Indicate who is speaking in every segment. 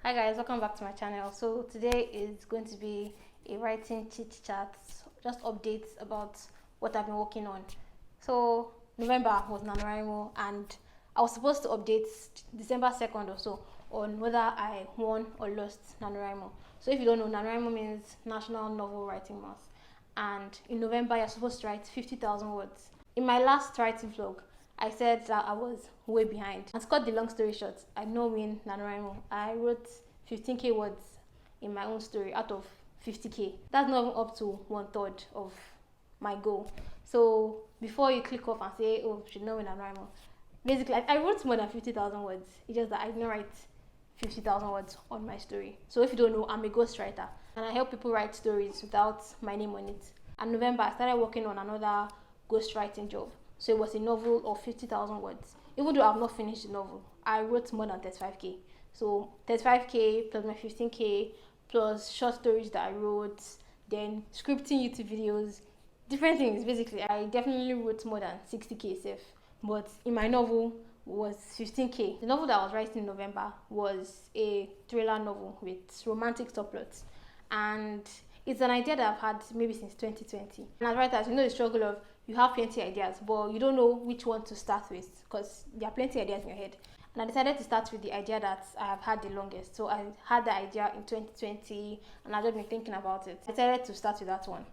Speaker 1: Hi guys, welcome back to my channel. So today is going to be a writing chit chat, just updates about what I've been working on. So November was NaNoWriMo and I was supposed to update December 2nd or so on whether I won or lost NaNoWriMo. So if you don't know, NaNoWriMo means National Novel Writing Month, and in November you're supposed to write 50,000 words. In my last writing vlog, I said that I was way behind. And to cut the long story short, I know win NaNoWriMo. I wrote 15k words in my own story out of 50k. That's not even up to 1/3 of my goal. So before you click off and say, oh, should not win NaNoWriMo, basically I wrote more than 50,000 words. It's just that I didn't write 50,000 words on my story. So if you don't know, I'm a ghostwriter and I help people write stories without my name on it. And November, I started working on another ghostwriting job. So it was a novel of 50,000 words. Even though I've not finished the novel, I wrote more than 35k. So 35k plus my 15k plus short stories that I wrote, then scripting YouTube videos, different things. Basically, I definitely wrote more than 60k safe. But in my novel was 15k. The novel that I was writing in November was a thriller novel with romantic subplots. And it's an idea that I've had maybe since 2020. And as writers, you know the struggle of you have plenty of ideas, but you don't know which one to start with because there are plenty of ideas in your head. And I decided to start with the idea that I have had the longest. So I had the idea in 2020 and I've just been thinking about it. I decided to start with that one.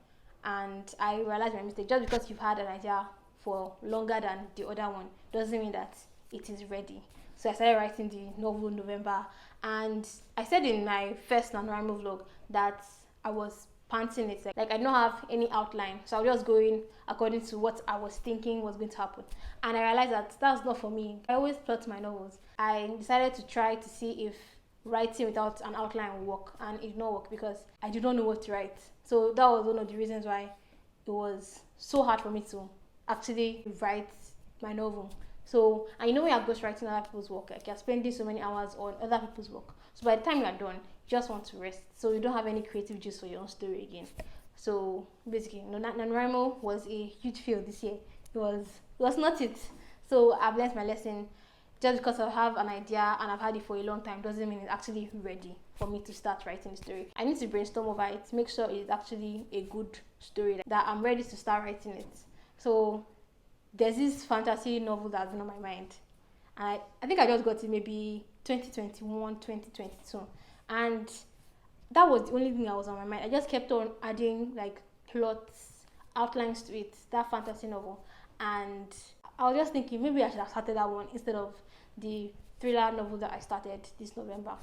Speaker 1: And I realized my mistake. Just because you've had an idea for longer than the other one doesn't mean that it is ready. So I started writing the novel in November. And I said in my first NaNoWriMo vlog that I was panting it. Like I don't have any outline, so I was just going according to what I was thinking was going to happen. And I realized that that's not for me. I always plot my novels. I decided to try to see if writing without an outline would work, and it did not work because I did not know what to write. So that was one of the reasons why it was so hard for me to actually write my novel. So, and you know when you're ghostwriting other people's work, like you're spending so many hours on other people's work. So by the time you're done, you just want to rest. So you don't have any creative juice for your own story again. So basically, NaNoWriMo was a huge fail this year. It was not it. So I've learned my lesson. Just because I have an idea and I've had it for a long time doesn't mean it's actually ready for me to start writing the story. I need to brainstorm over it, make sure it's actually a good story, that I'm ready to start writing it. So there's this fantasy novel that's been on my mind. And I think I just got it maybe 2021, 2022. And that was the only thing that was on my mind. I just kept on adding like plots, outlines to it, that fantasy novel. And I was just thinking maybe I should have started that one instead of the thriller novel that I started this November.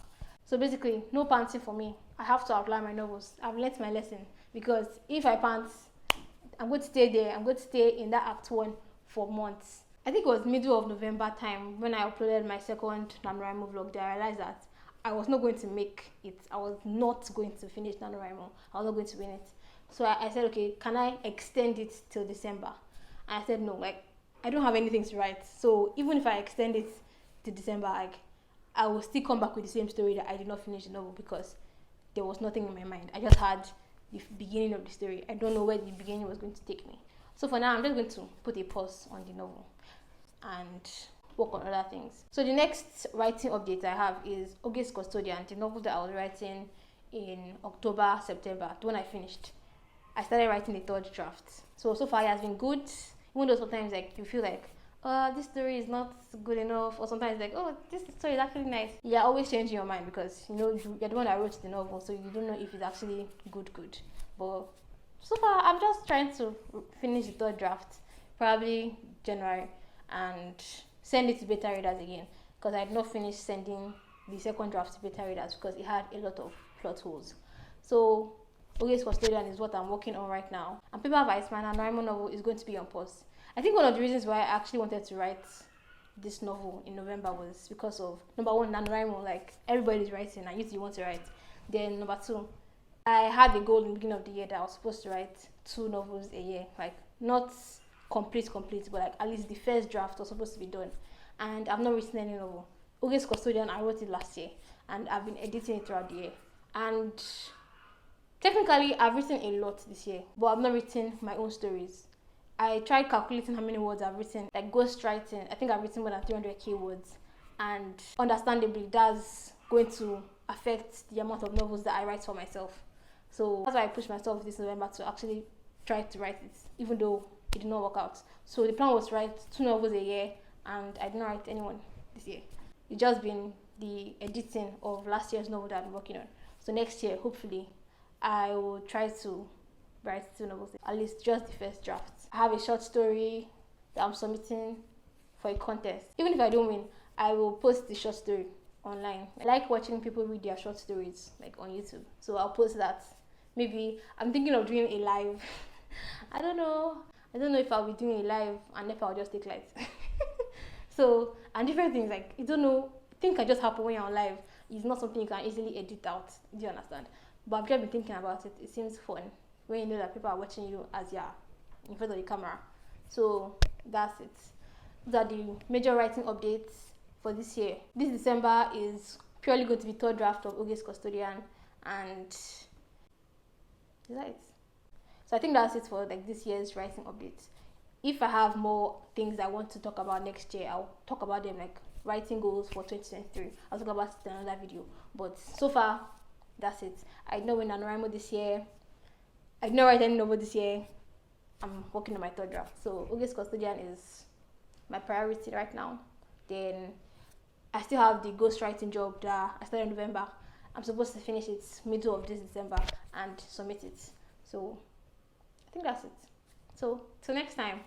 Speaker 1: So basically, no pantsing for me. I have to outline my novels. I've learnt my lesson because if I pant, I'm going to stay there. I'm going to stay in that act one for months. I think it was middle of November time when I uploaded my second NaNoWriMo vlog that I realized that I was not going to make it. I was not going to finish NaNoWriMo. I was not going to win it. So I said, okay, can I extend it till December? And I said, no, like, I don't have anything to write. So even if I extend it to December, like, I will still come back with the same story that I did not finish the novel because there was nothing in my mind. I just had the beginning of the story. I don't know where the beginning was going to take me. So for now, I'm just going to put a pause on the novel and work on other things. So the next writing update I have is August Custodian, the novel that I was writing in October, September, the one I finished. I started writing the third draft. So far it has been good, even though sometimes like you feel like, this story is not good enough, or sometimes like, oh, this story is actually nice. You're always changing your mind because you know you're the one that wrote the novel, so you don't know if it's actually good. But so far I'm just trying to finish the third draft, probably January, and send it to beta readers again because I had not finished sending the second draft to beta readers because it had a lot of plot holes. So August Custodian is what I'm working on right now, and Paper Vice, my NaNoWriMo novel, is going to be on pause. I think one of the reasons why I actually wanted to write this novel in November was because of, number one, NaNoWriMo, like everybody's writing and you want to write. Then number two, I had a goal in the beginning of the year that I was supposed to write 2 novels a year, like not complete, but like at least the first draft was supposed to be done. And I've not written any novel. August Custodian, I wrote it last year and I've been editing it throughout the year. And technically, I've written a lot this year, but I've not written my own stories. I tried calculating how many words I've written, like ghostwriting. I think I've written more than 300k words, and understandably, that's going to affect the amount of novels that I write for myself. So that's why I pushed myself this November to actually try to write it, even though it did not work out. So the plan was to write 2 novels a year, and I did not write anyone this year. It's just been the editing of last year's novel that I've been working on. So next year, hopefully, I will try to write 2 novels, at least just the first draft. I have a short story that I'm submitting for a contest. Even if I don't win, I will post the short story online. I like watching people read their short stories, like on YouTube. So I'll post that. Maybe I'm thinking of doing a live. I don't know if I'll be doing a live and if I'll just take lights. So, and different things, like, you don't know, things can just happen when you're on live. It's not something you can easily edit out. Do you understand? But I've just been thinking about it. It seems fun when you know that people are watching you as you're in front of the camera. So that's it. Those are the major writing updates for this year. This December is purely going to be 3rd draft of Oge's Custodian, and is that it? So I think that's it for like this year's writing updates. If I have more things I want to talk about next year, I'll talk about them, like writing goals for 2023. I'll talk about it in another video. But so far, that's it. I did not win NaNoWriMo this year. I did not write any novel this year. I'm working on my 3rd draft. So Oge's Custodian is my priority right now. Then I still have the ghostwriting job that I started in November. I'm supposed to finish it middle of this December and submit it. So I think that's it. So till next time.